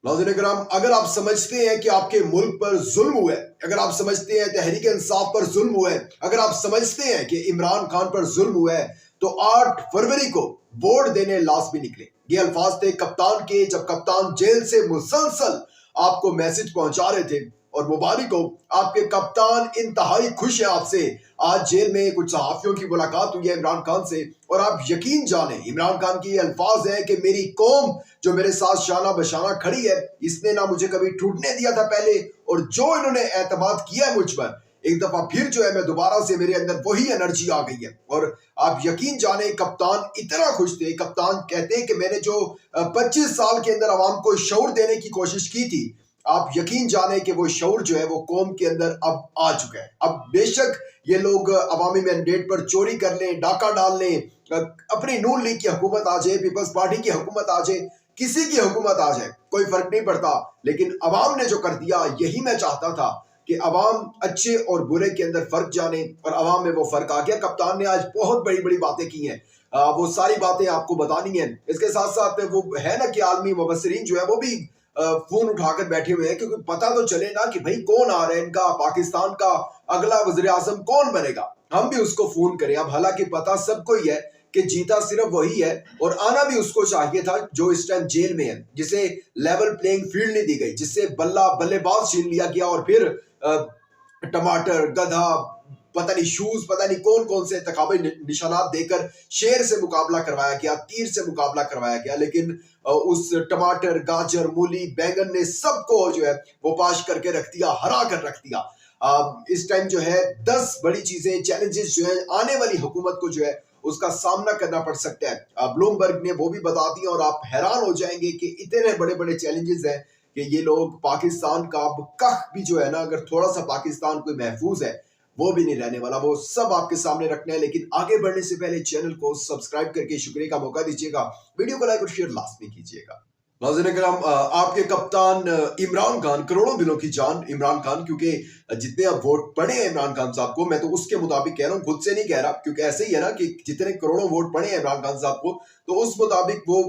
नाज़रीन किराम, अगर आप समझते हैं कि आपके मुल्क पर जुल्म हुआ है, अगर आप समझते हैं तहरीक इंसाफ पर जुल्म हुआ है, अगर आप समझते हैं कि इमरान खान पर जुल्म हुआ है, तो 8 फरवरी को वोट देने लाजमी निकले। ये अल्फाज थे कप्तान के, जब कप्तान जेल से मुसलसल आपको मैसेज पहुंचा रहे थे। और मुबारक हो, आपके कप्तान इंतहाई खुश है आपसे। आज जेल में कुछ सहाफियों की मुलाकात हुई है इमरान खान से, और आप यकीन जाने इमरान खान की ये अल्फाज है कि मेरी कौम जो मेरे साथ शाना बशाना खड़ी है, इसने ना मुझे कभी टूटने दिया था पहले, और जो इन्होंने एतमाद किया है मुझ पर, एक दफा फिर जो है मैं दोबारा से मेरे अंदर वही एनर्जी आ गई है। और आप यकीन जाने कप्तान इतना खुश थे। कप्तान कहते हैं कि मैंने जो 25 साल के अंदर आवाम को शऊर देने की कोशिश की थी, आप यकीन जाने कि वो शऊर जो है वो कौम के अंदर अब आ चुका है। अब बेशक ये लोग अवामी मैंडेट पर चोरी कर लें, डाका डाल लें, अपनी नून लीग की हुकूमत आ जाए, पीपल्स पार्टी की हुकूमत आ जाए, किसी की हुकूमत आ जाए, कोई फर्क नहीं पड़ता। लेकिन अवाम ने जो कर दिया, यही मैं चाहता था कि अवाम अच्छे और बुरे के अंदर फर्क जाने, और अवाम में वो फर्क आ गया। कप्तान ने आज बहुत बड़ी बड़ी बातें की हैं, वो सारी बातें आपको बतानी है। इसके साथ साथ वो है ना कि आलमी मुबस्सिरीन जो है वो भी फोन उठाकर बैठे हुए हैं, क्योंकि पता तो चले ना कि भाई कौन आ रहा है इनका, पाकिस्तान का अगला वज़ीर आज़म कौन बनेगा, हम भी उसको फोन करें। अब हालांकि पता सबको ही है कि जीता सिर्फ वही है, और आना भी उसको चाहिए था जो इस टाइम जेल में है, जिसे लेवल प्लेइंग फील्ड नहीं दी गई, जिससे बल्लेबाज छीन लिया गया, और फिर टमाटर, गधा, पता नहीं शूज, पता नहीं कौन कौन से इंतखाबी निशानात देकर शेर से मुकाबला करवाया गया, तीर से मुकाबला करवाया गया। लेकिन उस टमाटर, गाजर, मूली, बैंगन ने सबको जो है वो पाश करके रख दिया, हरा कर रख दिया। इस टाइम जो है 10 बड़ी चीजें, चैलेंजेस जो है आने वाली हुकूमत को जो है उसका सामना करना पड़ सकता है। ब्लूमबर्ग ने वो भी बता दिया, और आप हैरान हो जाएंगे कि इतने बड़े बड़े चैलेंजेस हैं कि ये लोग पाकिस्तान का अब कख भी जो है ना, अगर थोड़ा सा पाकिस्तान कोई महफूज है, वो भी नहीं रहने वाला। वो सब आपके सामने रखना है। लेकिन आगे बढ़ने से पहले चैनल को सब्सक्राइब करके शुक्रिया का मौका दीजिएगा, वीडियो को लाइक और शेयर लाजमी कीजिएगा। नाज़रीन किराम, आपके कप्तान इमरान खान, करोड़ों दिलों की जान इमरान खान, क्योंकि जितने अब वोट पड़े हैं इमरान खान साहब को, मैं तो उसके मुताबिक कह रहा हूँ, खुद से नहीं कह रहा, क्योंकि ऐसे ही है ना कि जितने करोड़ों वोट पड़े हैं इमरान खान साहब को, तो उस मुताबिक वो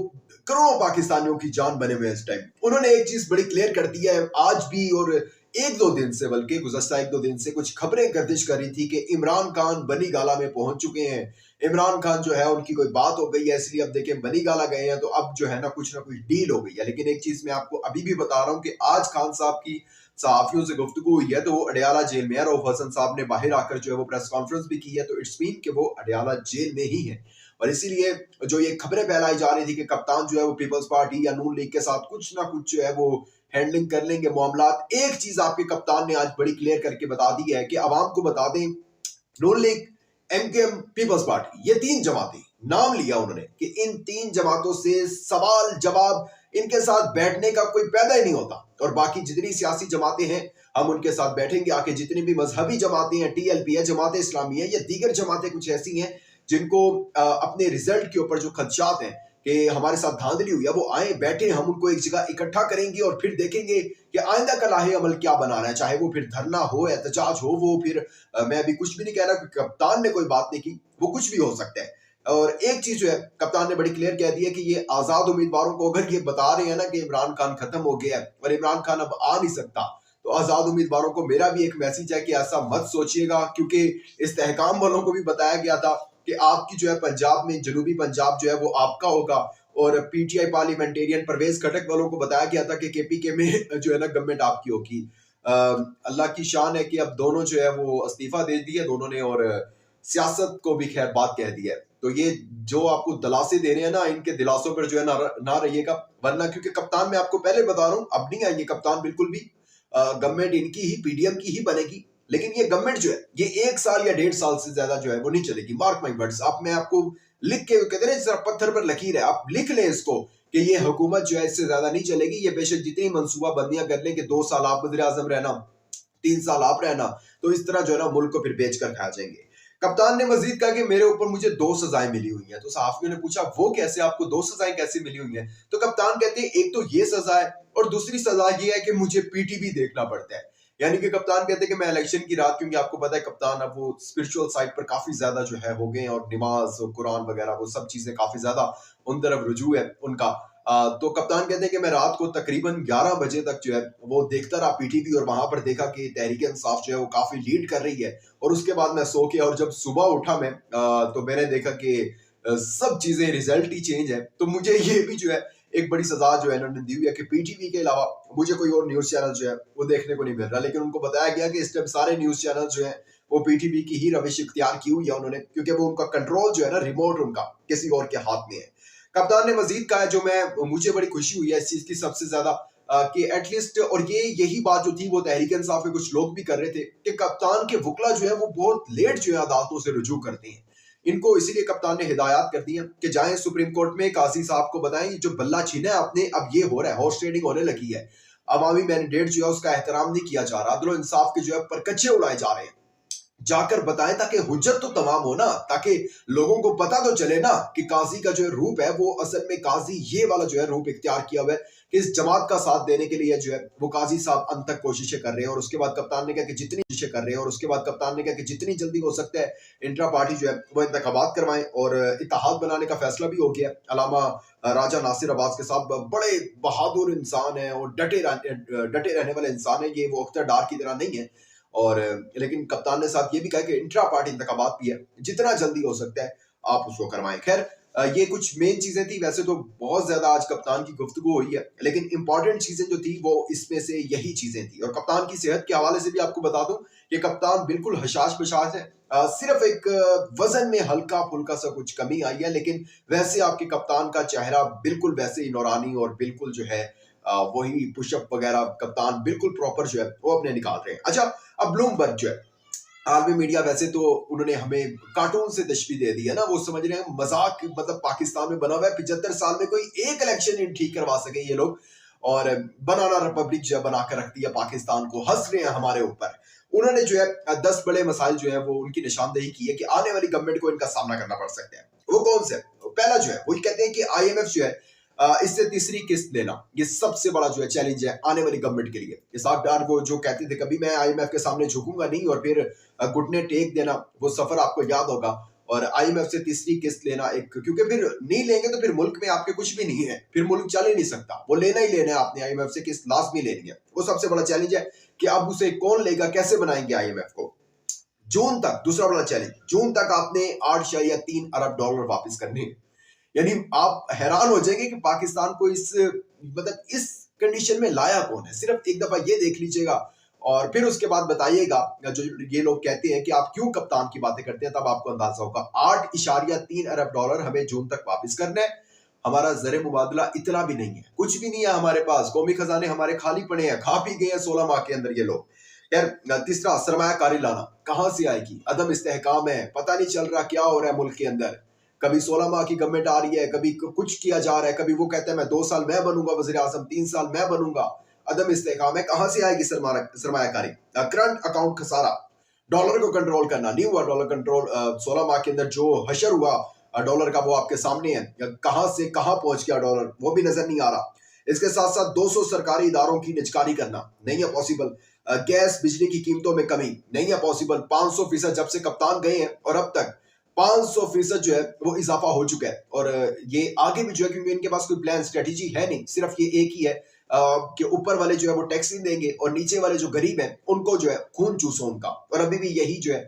करोड़ों पाकिस्तानियों की जान बने हुए हैं इस टाइम। उन्होंने एक चीज बड़ी क्लियर कर दी है आज भी, और एक दो दिन से, बल्कि गुज़श्ता एक दो दिन से कुछ खबरें गर्दिश कर रही थी कि इमरान खान बनी गाला में पहुंच चुके हैं। इमरान खान जो है उनकी कोई बात हो गई है, इसलिए अब देखें बनी गाला गए हैं, तो अब जो है ना कुछ डील हो गई है। लेकिन एक चीज मैं आपको अभी भी बता रहा हूँ कि आज खान साहब की सहाफियों से गुफ्तगू हुई है, तो वो अडियाला जेल में है। रऊफ हसन साहब ने बाहर आकर जो है वो प्रेस कॉन्फ्रेंस भी की है, तो इट्स मीन कि वो अडियाला जेल में ही है। और इसीलिए जो ये खबरें फैलाई जा रही थी कि कप्तान जो है वो पीपल्स पार्टी या नून लीग के साथ कुछ ना कुछ जो है वो हैंडलिंग कर लेंगे मामलात, एक चीज आपके कप्तान ने आज बड़ी क्लियर करके बता दी है कि आवाम को बता दें, नून लीग, एमकेएम, पीपल्स पार्टी, ये 3 जमातें, नाम लिया उन्होंने कि इन 3 जमातों से सवाल जवाब, इनके साथ बैठने का कोई पैदा ही नहीं होता। और बाकी जितनी सियासी जमातें हैं हम उनके साथ बैठेंगे आके। जितनी भी मजहबी जमातें हैं, टीएलपी है, जमात इस्लामी है, या दीगर जमातें कुछ ऐसी हैं जिनको अपने रिजल्ट के ऊपर जो खदशात हैं कि हमारे साथ धांधली हुई है, वो आए बैठे, हम उनको एक जगह इकट्ठा करेंगे और फिर देखेंगे कि आइंदा का लाहे अमल क्या बनाना है। चाहे वो फिर धरना हो, एहतजाज हो, वो फिर मैं अभी कुछ भी नहीं कह रहा कि कप्तान ने कोई बात नहीं की, वो कुछ भी हो सकता है। और एक चीज जो है कप्तान ने बड़ी क्लियर कह दी है कि ये आजाद उम्मीदवारों को अगर ये बता रहे हैं ना कि इमरान खान खत्म हो गया है और इमरान खान अब आ नहीं सकता, तो आजाद उम्मीदवारों को मेरा भी एक मैसेज है कि ऐसा मत सोचिएगा, क्योंकि इस्तेहकाम वालों को भी बताया गया था कि आपकी जो है पंजाब में, जनूबी पंजाब जो है वो आपका होगा। और पीटीआई पार्लियामेंटेरियन परवेज खटक वालों को बताया गया था कि केपीके में जो है ना गवर्नमेंट आपकी होगी। अल्लाह की शान है कि अब दोनों जो है वो इस्तीफा दे दिए दोनों ने, और सियासत को भी खैर बात कह दी है। तो ये जो आपको दिलासे दे रहे हैं ना, इनके दिलासों पर जो है ना रहिएगा, वरना, क्योंकि कप्तान मैं आपको पहले बता रहा हूँ, अब नहीं आएंगे कप्तान बिल्कुल भी। गवर्नमेंट इनकी ही, पीडीएम की ही बनेगी। लेकिन ये गवर्नमेंट जो है ये 1 साल या 1.5 साल से ज्यादा जो है वो नहीं चलेगी। Mark my words. आप, मैं आपको लिख के, कहते हैं जरा पत्थर पर लकीर है, आप लिख लें इसको कि ये हुकूमत जो है इससे ज्यादा नहीं चलेगी। ये बेशक जितनी मंसूबा बंदियां कर लें कि 2 साल आप वज़ीर आज़म रहना, 3 साल आप रहना, तो इस तरह जो है ना मुल्क को फिर बेच कर खा जाएंगे। कप्तान ने मजीद कहा कि मेरे ऊपर मुझे 2 सजाएं मिली हुई हैं। तो सहाफियों ने पूछा वो कैसे, आपको 2 सजाएं कैसे मिली हुई हैं? तो कप्तान कहते हैं एक तो ये सजा है, और दूसरी सजा ये है कि मुझे पीटीवी देखना पड़ता है। यानी कि कप्तान कहते हैं कि मैं इलेक्शन की रात, क्योंकि आपको पता है कप्तान अब वो स्पिरिचुअल साइड पर काफी ज्यादा जो है हो गए हैं, और नमाज और कुरान वगैरह वो सब चीजें काफी ज्यादा उन तरफ रुजू है उनका। तो कप्तान कहते हैं कि मैं रात को तकरीबन 11 बजे तक जो है वो देखता रहा पीटीवी, और वहां पर देखा कि तहरीक इंसाफ जो है वो काफी लीड कर रही है। और उसके बाद मैं सो गया, और जब सुबह उठा मैं तो मैंने देखा कि सब चीजें रिजल्ट ही चेंज है। तो मुझे ये भी जो है एक बड़ी सजा जो है इन्होंने दी हुई है कि पीटीवी के अलावा मुझे कोई और न्यूज चैनल जो है वो देखने को नहीं मिल रहा। लेकिन उनको बताया गया कि इस टाइम सारे न्यूज चैनल जो है वो पीटीवी की ही रविश इख्तियार की हुई है उन्होंने, क्योंकि वो उनका कंट्रोल जो है ना, रिमोट उनका किसी और के हाथ में है। कप्तान ने मजीद कहा, जो मैं मुझे बड़ी खुशी हुई है इस चीज की सबसे ज्यादा, कि एटलीस्ट, और ये यही बात जो थी वो तहरीक इंसाफ के कुछ लोग भी कर रहे थे, कि कप्तान के वकला जो है वो बहुत लेट जो है अदालतों से रुजू करते हैं। इनको इसीलिए कप्तान ने हिदायत कर दी है कि जाएं सुप्रीम कोर्ट में, काजी साहब को बताएं जो बल्ला छीना है आपने, अब ये हो रहा है, हॉर्स ट्रेडिंग होने लगी है, अवामी मैंडेट जो है उसका एहतराम नहीं किया जा रहा, अदल इंसाफ के जो है परकच्चे उड़ाए जा रहे हैं। जाकर बताएं ताकि हुज्जत तो तमाम हो ना, ताकि लोगों को पता तो चले ना कि काजी का जो है रूप है वो असल में काजी ये वाला जो है रूप इख्तियार किया हुआ है कि इस जमात का साथ देने के लिए जो है वो काजी साहब अंत तक कोशिशें कर रहे हैं। और उसके बाद कप्तान ने कहा कि जितनी कोशिशें कर रहे हैं, और उसके बाद कप्तान ने कहा कि जितनी जल्दी हो सकता है इंट्रा पार्टी जो है वो इंतखाबात करवाएं, और इत्तेहाद बनाने का फैसला भी हो गया। अलामा राजा नासिर अब्बास के साथ बड़े बहादुर इंसान है और डटे रहने वाले इंसान है, ये वो अख्तर डार की तरह नहीं है। और लेकिन कप्तान ने साथ ये भी कहा कि इंट्रा पार्टी इंतखाबात भी है, जितना जल्दी हो सकता है आप उसको करवाएं। खैर, ये कुछ मेन चीजें थी। वैसे तो बहुत ज्यादा आज कप्तान की गुफ्तगू हुई है, लेकिन इंपॉर्टेंट चीजें जो थी वो इसमें से यही चीजें थी। और कप्तान की सेहत के हवाले से भी आपको बता दूं कि कप्तान बिल्कुल हशाश बशाश है। सिर्फ एक वजन में हल्का फुल्का सा कुछ कमी आई है, लेकिन वैसे आपके कप्तान का चेहरा बिल्कुल वैसे ही नौरानी, और बिल्कुल जो है वही पुशअप वगैरह कप्तान बिल्कुल प्रॉपर जो है वो अपने निकाल रहे हैं। अच्छा, अब ब्लूमबर्ग जो है आलमी मीडिया, वैसे तो उन्होंने हमें कार्टून से तशबीह दे दी है ना, वो समझ रहे हैं मजाक, मतलब पाकिस्तान में बना हुआ है, 75 साल में कोई एक इलेक्शन नहीं ठीक करवा सके ये लोग, और बनाना रिपब्लिक जो है बनाकर रख दिया पाकिस्तान को, हंस रहे हैं हमारे ऊपर। उन्होंने जो है 10 बड़े मसाइल जो है वो उनकी निशानदेही की है कि आने वाली गवर्नमेंट को इनका सामना करना पड़ सकता है। वो कौन से? पहला जो है वो कहते हैं कि आईएमएफ जो है इससे तीसरी किस्त लेना, ये सबसे बड़ा जो है चैलेंज है आने वाली गवर्नमेंट के लिए। इसाक डार को जो कहते थे कभी मैं आईएमएफ के सामने झुकूंगा नहीं, और फिर घुटने टेक देना, वो सफर आपको याद होगा। और आईएमएफ से तीसरी किस्त लेना, एक क्योंकि फिर नहीं लेंगे तो फिर मुल्क में आपके कुछ भी नहीं है, फिर मुल्क चल ही नहीं सकता। वो लेना ही लेना है आपने, आईएमएफ से किस्त लाजमी लेनी है। वो सबसे बड़ा चैलेंज है कि अब उसे कौन लेगा, कैसे बनाएंगे आईएमएफ को। जून तक, दूसरा बड़ा चैलेंज, जून तक आपने 8.3 अरब डॉलर वापस करने हैं। यानी आप हैरान हो जाएंगे कि पाकिस्तान को इस, मतलब इस कंडीशन में लाया कौन है। सिर्फ एक दफा ये देख लीजिएगा, और फिर उसके बाद बताइएगा जो ये लोग कहते हैं कि आप क्यों कप्तान की बातें करते हैं, तब आपको अंदाजा होगा। 8.3 अरब डॉलर हमें जून तक वापस करना है। हमारा ज़र मुबादला इतना भी नहीं है, कुछ भी नहीं है हमारे पास, कौमी खजाने हमारे खाली पड़े हैं, खा पी गए हैं 16 माह के अंदर ये लोग। यार, तीसरा सरमायाकारी लाना कहां से आएगी, अदम इस्तेहकाम है, पता नहीं चल रहा क्या हो रहा है मुल्क के अंदर। कभी 16 माह की गवर्नमेंट आ रही है, कभी कुछ किया जा रहा है, कभी वो कहते हैं मैं 2 साल मैं बनूंगा वजीर आजम, 3 साल मैं बनूंगा। अदम इस्तेहकाम है, कहां से आएगी सरमायाकारी। करंट अकाउंट खसारा, डॉलर को कंट्रोल करना नहीं हुआ, डॉलर कंट्रोल 16 माह के अंदर जो हशर हुआ डॉलर का वो आपके सामने है, कहां से कहां पहुंच गया डॉलर वो भी नजर नहीं आ रहा। इसके साथ साथ 200 सरकारी इदारों की निजकारी करना नहीं है पॉसिबल। गैस बिजली की कीमतों में कमी नहीं है पॉसिबल। 500% जब से कप्तान गए हैं और अब तक 500% जो है वो इजाफा हो चुका है। और ये आगे भी जो है, क्योंकि इनके पास कोई प्लान स्ट्रेटेजी है नहीं, सिर्फ ये एक ही है कि ऊपर वाले जो है वो टैक्स नहीं देंगे और नीचे वाले जो गरीब हैं उनको जो है खून चूसो उनका। और अभी भी यही जो है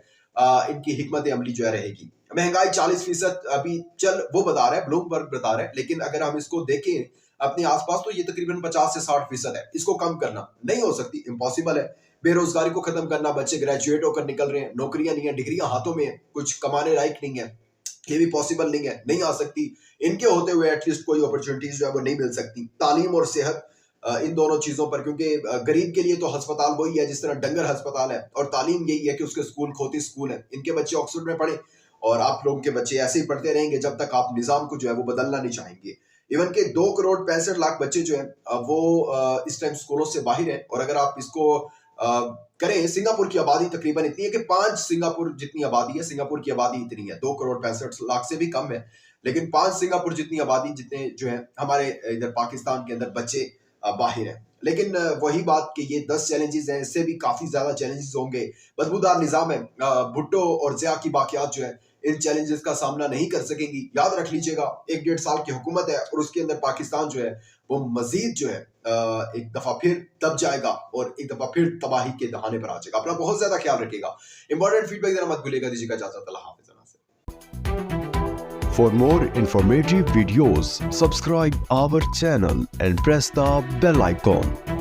इनकी हिकमत अमली जो है रहेगी। महंगाई 40% अभी चल वो बता रहा है, ब्लूमबर्ग बता रहा है, लेकिन अगर हम इसको देखें अपने आसपास तो ये तकरीबन 50 से 60% है। इसको कम करना नहीं हो सकती, इम्पॉसिबल है। बेरोजगारी को खत्म करना, बच्चे ग्रेजुएट होकर निकल रहे हैं, नौकरियां नहीं है, डिग्रियां हाथों में है, कुछ कमाने लायक नहीं है, ये भी पॉसिबल नहीं है, नहीं आ सकती। इनके होते हुए एटलीस्ट कोई अपॉर्चुनिटीज जो है वो नहीं मिल सकती। तालीम और सेहत, इन दोनों चीजों पर, क्योंकि गरीब के लिए तो अस्पताल वही है जिस तरह डंगर अस्पताल है, और तालीम यही है कि उसके स्कूल खोती स्कूल है। इनके बच्चे ऑक्सफोर्ड में पढ़े और आप लोगों के बच्चे ऐसे ही पढ़ते रहेंगे जब तक आप निजाम को जो है वो बदलना नहीं चाहेंगे। इवन के 2 करोड़ 65 लाख बच्चे जो हैं वो इस टाइम स्कूलों से बाहर हैं। और अगर आप इसको करें, सिंगापुर की आबादी तकरीबन इतनी है कि 5 सिंगापुर जितनी आबादी है, सिंगापुर की आबादी इतनी है, 2 करोड़ 65 लाख से भी कम है, लेकिन 5 सिंगापुर जितनी आबादी जितने जो है हमारे इधर पाकिस्तान के अंदर बच्चे बाहर हैं। लेकिन वही बात कि ये 10 चैलेंजेस हैं, इससे भी काफी ज्यादा चैलेंजेस होंगे। बदबूदार निजाम है, भुट्टो और ज़िया की बाकियात जो है इन चैलेंजेस का सामना नहीं कर सकेंगी। याद रख लीजिएगा, 1-1.5 साल की हुकूमत है और उसके अंदर पाकिस्तान जो है वो मजीद जो है एक दफा फिर दब जाएगा और एक दफा फिर तबाही के दहाने पर आ जाएगा। अपना बहुत ज्यादा ख्याल रखिएगा। इंपॉर्टेंट फीडबैक देना मत भूलिएगा। दीजिएगा इजाजत। अल्लाह हाफिज़। For more informative videos, subscribe our channel and press the bell icon.